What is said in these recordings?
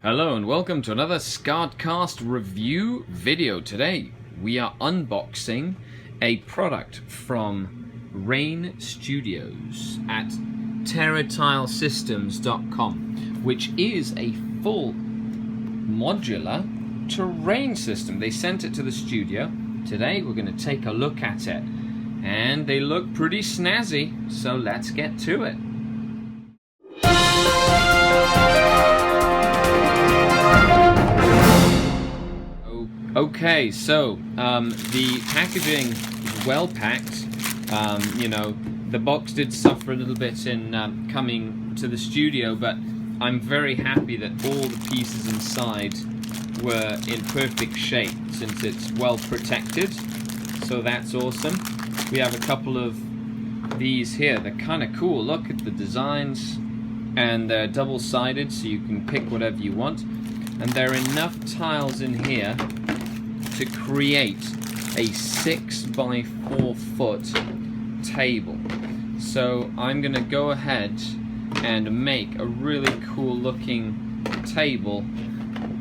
Hello and welcome to another SkaredCast review video. Today we are unboxing a product from Rainn Studios at TerraTileSystems.com, which is a full modular terrain system. They sent it to the studio. Today we're going to take a look at it, and they look pretty snazzy, so let's get to it. Okay, so the packaging is well packed. You know, the box did suffer a little bit in coming to the studio, but I'm very happy that all the pieces inside were in perfect shape since it's well protected. So that's awesome. We have a couple of these here. They're kind of cool. Look at the designs, and they're double-sided, so you can pick whatever you want. And there are enough tiles in here to create a 6x4 foot table. So I'm gonna go ahead and make a really cool looking table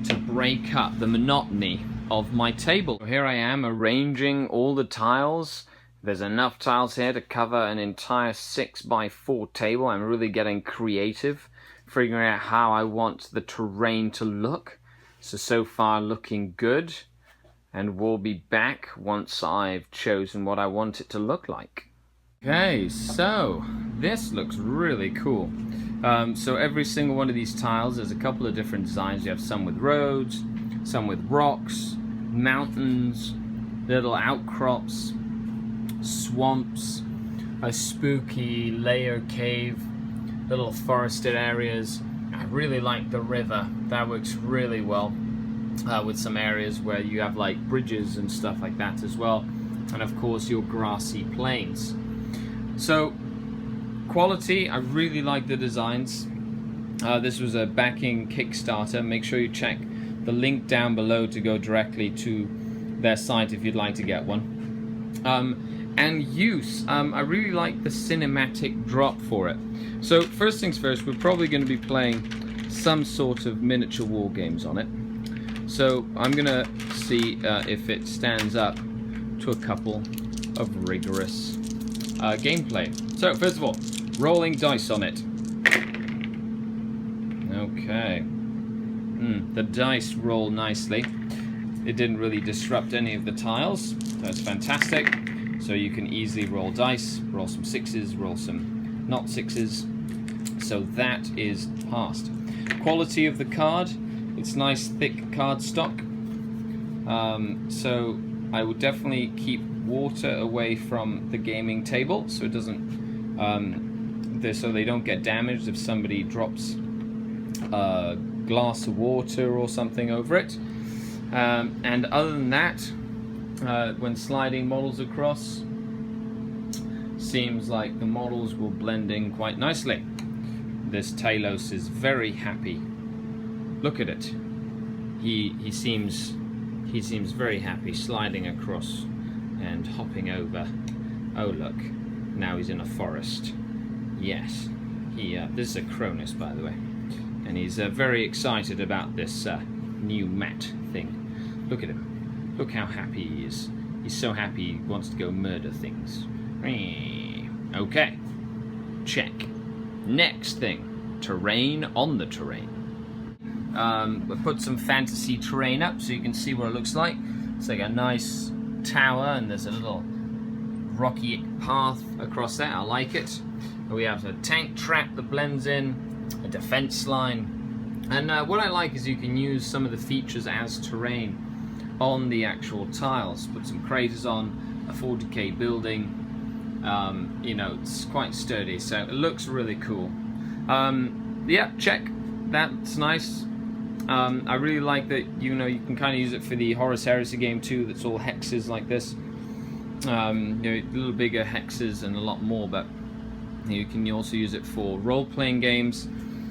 to break up the monotony of my table. So here I am arranging all the tiles. There's enough tiles here to cover an entire 6x4 table. I'm really getting creative, figuring out how I want the terrain to look. So far looking good. And we'll be back once I've chosen what I want it to look like. Okay, so this looks really cool. So every single one of these tiles, there's a couple of different designs. You have some with roads, some with rocks, mountains, little outcrops, swamps, a spooky layer cave, little forested areas. I really like the river. That works really well. With some areas where you have like bridges and stuff like that as well, and of course your grassy plains. So quality, I really like the designs. This was a backing Kickstarter. Make sure you check the link down below to go directly to their site if you'd like to get one. And use, I really like the cinematic drop for it. So first things first, we're probably going to be playing some sort of miniature war games on it. So I'm gonna see if it stands up to a couple of rigorous gameplay. So first of all, rolling dice on it. Okay. The dice roll nicely. It didn't really disrupt any of the tiles. That's fantastic. So you can easily roll dice, roll some sixes, roll some not sixes. So that is passed. Quality of the card. It's nice thick cardstock, so I would definitely keep water away from the gaming table so it doesn't, so they don't get damaged if somebody drops a glass of water or something over it. And other than that, when sliding models across, seems like the models will blend in quite nicely. This Talos is very happy. Look at it. He seems very happy sliding across and hopping over. Oh look, now he's in a forest. Yes, this is a Cronus, by the way, and he's very excited about this new mat thing. Look at him. Look how happy he is. He's so happy he wants to go murder things. Okay, check. Next thing, terrain on the terrain. We'll put some fantasy terrain up so you can see what it looks like. It's like a nice tower, and there's a little rocky path across there. I like it. We have a tank trap that blends in, a defense line, and what I like is you can use some of the features as terrain on the actual tiles. Put some craters on, a 40k building. You know, it's quite sturdy, so it looks really cool. Yeah, check. That's nice. I really like that, you know, you can kind of use it for the Horus Heresy game too, that's all hexes like this. You know, a little bigger hexes and a lot more, but you can also use it for role-playing games.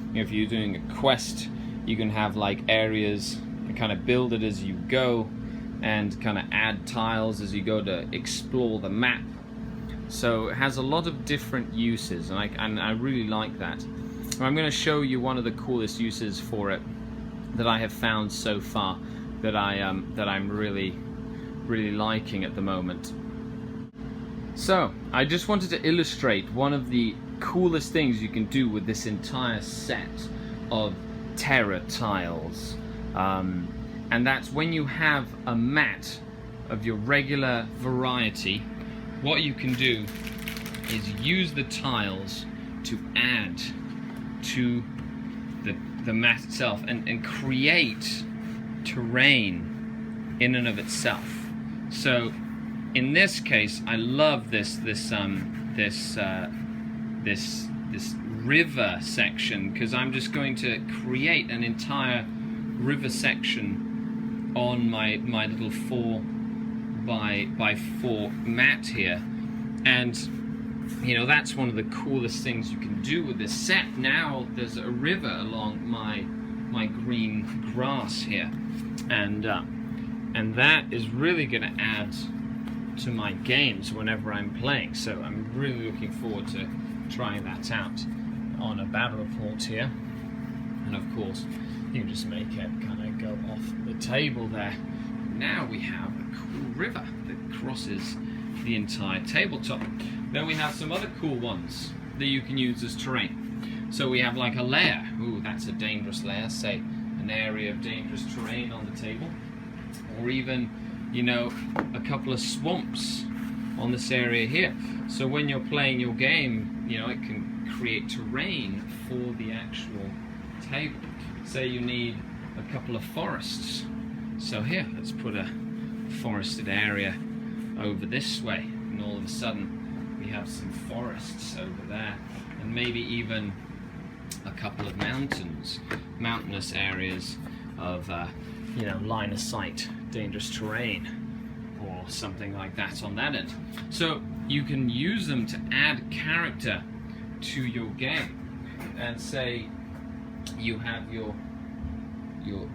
You know, if you're doing a quest, you can have like areas and kind of build it as you go and kind of add tiles as you go to explore the map. So it has a lot of different uses, and I really like that. I'm going to show you one of the coolest uses for it that I have found so far that I'm really liking at the moment. So I just wanted to illustrate one of the coolest things you can do with this entire set of Terra tiles, and that's when you have a mat of your regular variety, what you can do is use the tiles to add to the mat itself and create terrain in and of itself. So in this case, I love this river section, because I'm just going to create an entire river section on my little 4x4 mat here. And you know, that's one of the coolest things you can do with this set. Now there's a river along my green grass here, and that is really going to add to my games whenever I'm playing. So I'm really looking forward to trying that out on a battle report here. And of course, you can just make it kind of go off the table there. Now we have a cool river that crosses the entire tabletop. Then we have some other cool ones that you can use as terrain. So we have like a layer. Ooh, that's a dangerous layer. Say an area of dangerous terrain on the table, or even, you know, a couple of swamps on this area here. So when you're playing your game, you know, it can create terrain for the actual table. Say you need a couple of forests. So here, let's put a forested area over this way, and all of a sudden we have some forests over there, and maybe even a couple of mountainous areas of you know, line of sight dangerous terrain or something like that on that end. So you can use them to add character to your game. And say you have your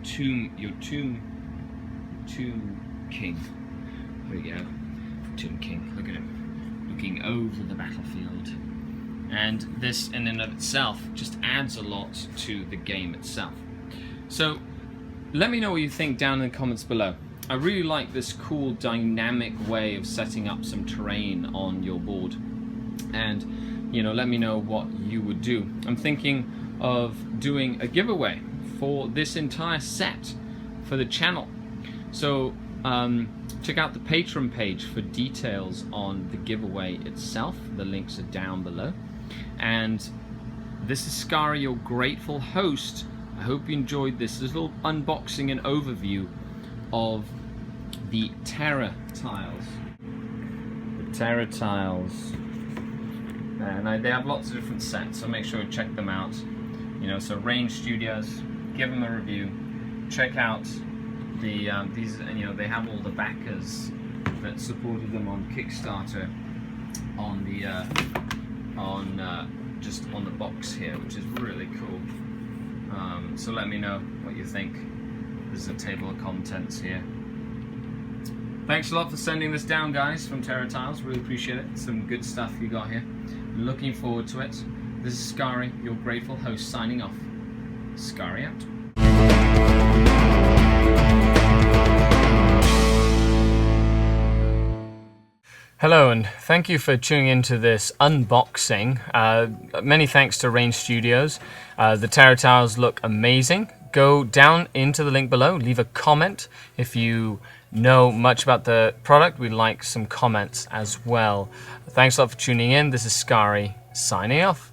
tomb king. There we go. Tomb King, look at him, looking over the battlefield. And this in and of itself just adds a lot to the game itself. So let me know what you think down in the comments below. I really like this cool dynamic way of setting up some terrain on your board. And, you know, let me know what you would do. I'm thinking of doing a giveaway for this entire set for the channel. So check out the Patreon page for details on the giveaway itself. The links are down below. And this is Skari, your grateful host. I hope you enjoyed this little unboxing and overview of the Terra tiles. The Terra tiles. And they have lots of different sets, so make sure to check them out. You know, so Rainn Studios, give them a review. Check out the these, you know, they have all the backers that supported them on Kickstarter on the just on the box here, which is really cool. So let me know what you think. There's a table of contents here. Thanks a lot for sending this down, guys, from Terra Tiles. Really appreciate it. Some good stuff you got here. Looking forward to it. This is Skari, your grateful host, signing off. Skari out. Hello, and thank you for tuning into this unboxing. Many thanks to Rainn Studios. The Terra Tiles look amazing. Go down into the link below, leave a comment if you know much about the product. We'd like some comments as well. Thanks a lot for tuning in. This is Skari, signing off.